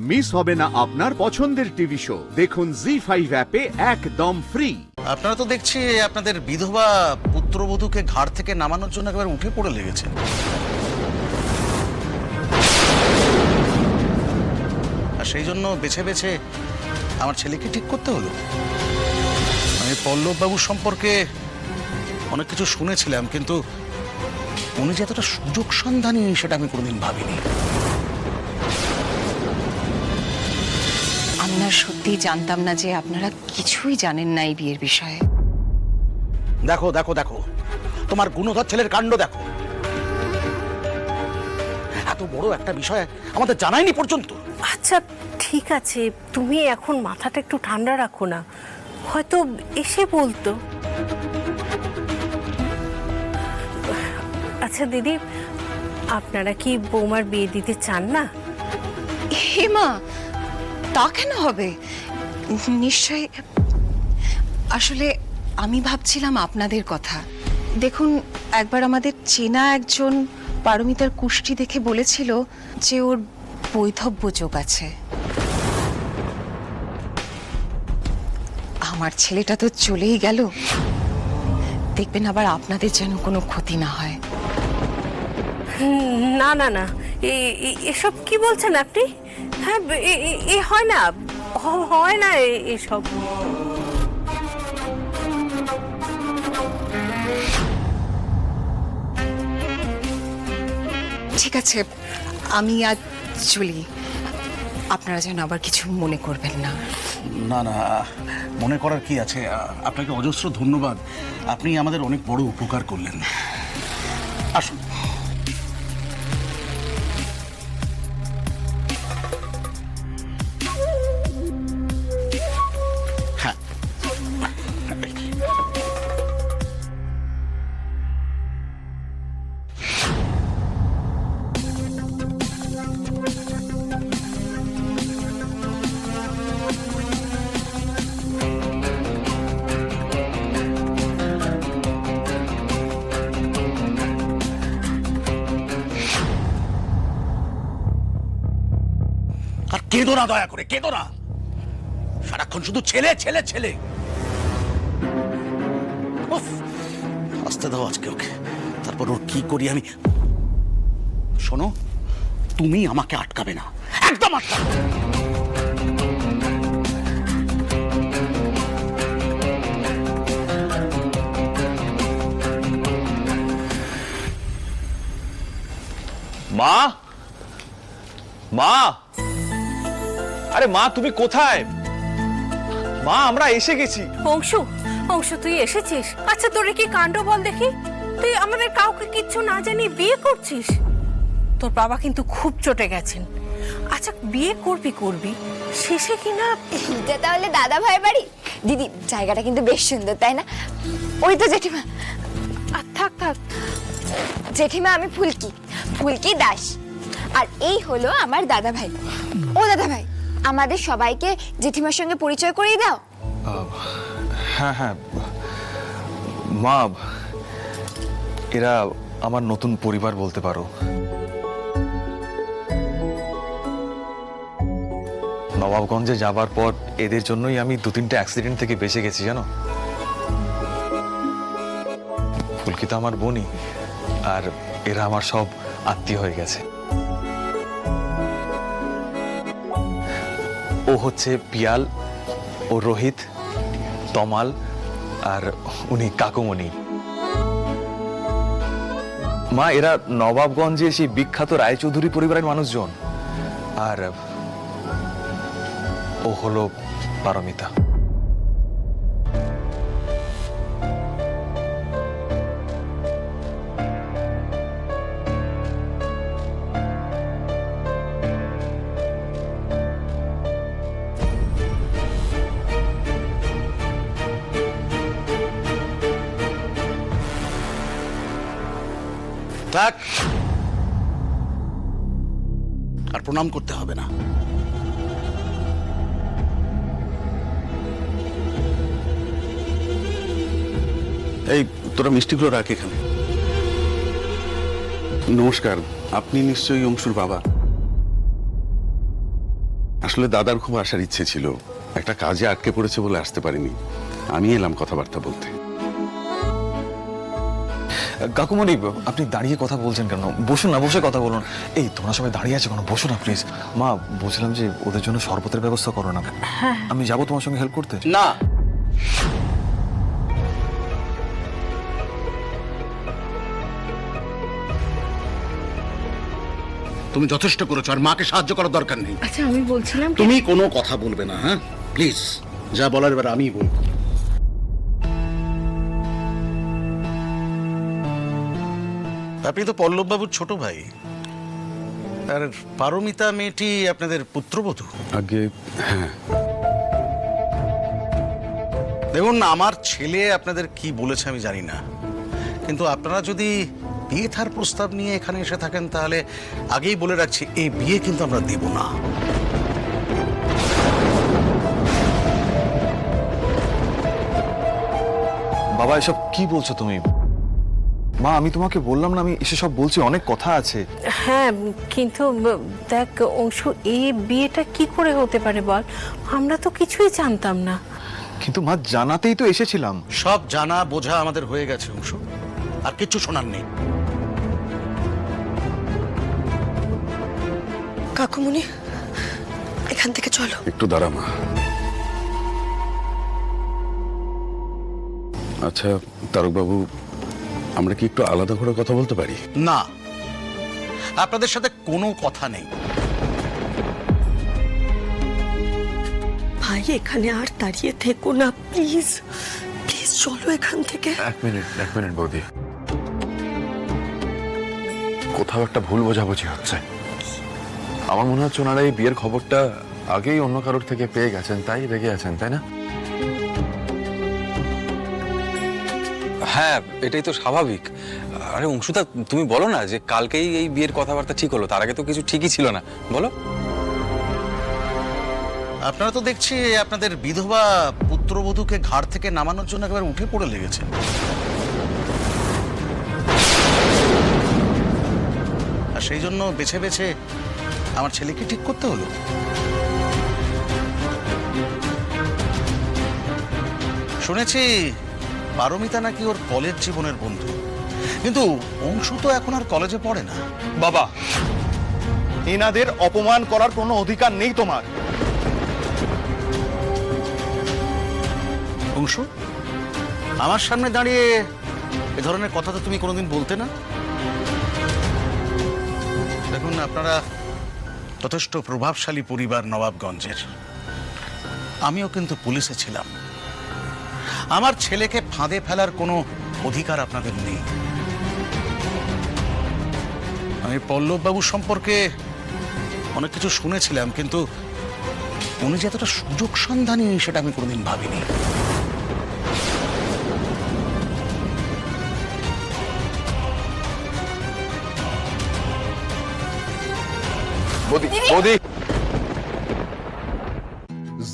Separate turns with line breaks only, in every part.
Miss হবে না আপনার পছন্দের টিভি শো। দেখুন জি5 অ্যাপে একদম ফ্রি।
আপনারা তো দেখছি আপনাদের বিধবা পুত্রবধূকে ঘাট থেকে নামানোর জন্য একেবারে উঠে পড়ে লেগেছে। আর সেই জন্য বেছে বেছে আমার ছেলেকে ঠিক করতে হলো। আমি পল্লববাবুর সম্পর্কে অনেক কিছু শুনেছিলাম, কিন্তু উনি যে এতটা সুযোগ সন্ধানী সেটা আমি কোনোদিন ভাবিনি।
আমরা সত্যি জানতাম না যে আপনারা কিছুই জানেন না এই বিয়ের বিষয়ে।
দেখো দেখো দেখো, তোমার গুণধর ছেলের কাণ্ড দেখো। এত বড় একটা বিষয় আমাদের জানায়নি পর্যন্ত।
আচ্ছা ঠিক আছে, তুমি এখন মাথাটা একটু ঠান্ডা রাখো না, হয়তো এসে বলতো। আচ্ছা দিদি, আপনারা কি বৌমার বিয়ে দিতে চান না?
হেমা, তা কেন হবে? নিশ্চয়। আসলে আমি ভাবছিলাম আপনাদের কথা। দেখুন, একবার আমাদের চেনা একজন পারমিতার কুষ্টি দেখে বলেছিল যে ওর বৈধব্য যোগ আছে। আমার ছেলেটা তো চলেই গেল, দেখবেন আবার আপনাদের যেন কোনো ক্ষতি না হয়।
না না না, এসব কি বলছেন আপনি? হ্যাঁ, এ হয় না, হয় না এসব।
ঠিক আছে, আমি আজ চলি। আপনারা যেন আবার কিছু মনে করবেন না।
না না, মনে করার কি আছে? আপনাকে অজস্র ধন্যবাদ, আপনি আমাদের অনেক বড় উপকার করলেন। আসুন। হ্যাঁ, আর কেঁদো না, দয়া করে কেঁদো না। সারাক্ষণ শুধু ছেলে ছেলে ছেলে। উফ, আসতে দাও আজকে ওকে, তারপর ওর কি করি আমি। শোনো, তুমি আমাকে আটকাবে না, একদম আটকাবে না।
মা, মা, আরে মা তুমি কোথায়? মা, আমরা এসে গেছি।
অংশু, অংশু তুই এসেছিস? আচ্ছা তোর কি কাণ্ড বল দেখি, তুই আমাদের কাউকে কিচ্ছু না জানি বিয়ে করছিস? তোর বাবা কিন্তু খুব চটে গেছেন। আচ্ছা বিয়ে করবি করবি, শেষে কিনা।
এটা তাহলে দাদা ভাই বাড়ি? দিদি, জায়গাটা কিন্তু বেশ সুন্দর, তাই না? ওই তো জেঠিমা।
আর থাক থাক।
জেঠিমা, আমি ফুলকি, ফুলকি দাস। আর এই হলো আমার দাদা ভাই। ও দাদা ভাই, আমাদের সবাইকে জেঠিমার সঙ্গে পরিচয় করিয়ে দাও।
হ্যাঁ হ্যাঁ মা, এরা আমার নতুন পরিবার বলতে পারো। নবাবগঞ্জে যাবার পর এদের জন্যই আমি 2-3টে অ্যাক্সিডেন্ট থেকে বেঁচে গেছি, জানো। ফুলকি তো আমার বোনই, আর এরা আমার সব আত্মীয় হয়ে গেছে। ও হচ্ছে পিয়াল, ও রোহিত, তমাল, আর উনি কাকুমণি। মা, এরা নবাবগঞ্জে সেই বিখ্যাত রায়চৌধুরী পরিবারের মানুষজন। আর ও হলো পারমিতা।
থাক, আর প্রণাম করতে হবে না। এই তোরা মিষ্টিগুলো রাখ এখানে।
নমস্কার, আপনি নিশ্চয়ই অংশুর বাবা? আসলে দাদার খুব আসার ইচ্ছে ছিল, একটা কাজে আটকে পড়েছে বলে আসতে পারিনি। আমি এলাম কথাবার্তা বলতে।
কাকুমণি, আপনি দাঁড়িয়ে কথা বলছেন কেন? বসুন না, বসে কথা বলুন। এই তোমরা সবাই দাঁড়িয়ে আছে কেন? বসো না প্লিজ। মা, বলছিলাম যে ওদের জন্য শরবতের ব্যবস্থা করো না। আমি যাবো তোমার সঙ্গে হেল্প করতে।
না, তুমি যথেষ্ট করেছো, আর মাকে সাহায্য করার দরকার নেই।
আচ্ছা আমি বলছিলাম
তুমি কোনো কথা বলবে না, হ্যাঁ প্লিজ। যা বলার এবার আমি বলবো। আপনি তো পল্লববাবুর ছোট ভাই, আর পারমিতা মেয়েটি আপনাদের পুত্রবধূ।
আগে হ্যাঁ,
দেখুন, আমার ছেলে আপনাদের কি বলেছে আমি জানি না, কিন্তু আপনারা যদি বিয়ে থার প্রস্তাব নিয়ে এখানে এসে থাকেন তাহলে আগেই বলে রাখছি, এই বিয়ে কিন্তু আমরা দেব না।
বাবা, এসব কি বলছো তুমি? মা, আমি তোমাকে বললাম না, আমি এসে সব বলছি, অনেক কথা আছে।
হ্যাঁ, কিন্তু দেখ অংশু, এই বিয়েটা কি করে হতে পারে বল? আমরা তো কিছুই জানতাম না।
কিন্তু মা, জানাতেই তো এসেছিলাম।
সব জানা বোঝা আমাদের হয়ে গেছে অংশু, আর কিছু শোনার নেই।
কাকুমণি, এখান থেকে চলো।
একটু দাঁড়া মা। আচ্ছা তারকবাবু, আমরা কি একটু আলাদা করে কথা বলতে পারি?
না, আপনাদের সাথে কোনো কথা নেই।
ভাই, এখানে আর দাঁড়িয়ে থেকো না, প্লিজ প্লিজ চলো এখান থেকে।
এক মিনিট বৌদি, কোথাও একটা ভুল বোঝাবুঝি হচ্ছে। আমার মনে হচ্ছে ওনারা এই বিয়ের খবরটা আগেই অন্য কারোর থেকে পেয়ে গেছেন, তাই রেগে আছেন, তাই না?
হ্যাঁ, এটাই তো স্বাভাবিক। আরে অংশুদা, তুমি বলো না যে কালকেই এই বিয়ের কথাবার্তা ঠিক হলো, তার আগে তো কিছু ঠিকই ছিল না, বলো।
আপনারা তো দেখছি আপনাদের বিধবা পুত্রবধূকে ঘাট থেকে নামানোর জন্য একেবারে উঠে পড়ে লেগেছে। আর সেই জন্য বেছে বেছে আমার ছেলেকে ঠিক করতে হলো। শুনেছি পারমিতা নাকি ওর কলেজ জীবনের বন্ধু, কিন্তু অংশু তো এখন আর কলেজে পড়ে না।
বাবা, এনাদের অপমান করার কোনো অধিকার নেই তোমার।
অংশু, আমার সামনে দাঁড়িয়ে এ ধরনের কথা তো তুমি কোনোদিন বলতে না। দেখুন, আপনারা যথেষ্ট প্রভাবশালী পরিবার নবাবগঞ্জের। আমিও কিন্তু পুলিশে ছিলাম। আমার ছেলেকে ফাঁদে ফেলার কোনো অধিকার আপনাদের নেই। আমি পল্লববাবু সম্পর্কে অনেক কিছু শুনেছিলাম, কিন্তু উনি যে এতটা সুযোগ সন্ধানী সেটা আমি কোনোদিন ভাবিনি।
বৌদি,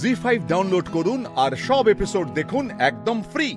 জি5 ডাউনলোড করুন আর সব এপিসোড দেখুন একদম ফ্রি।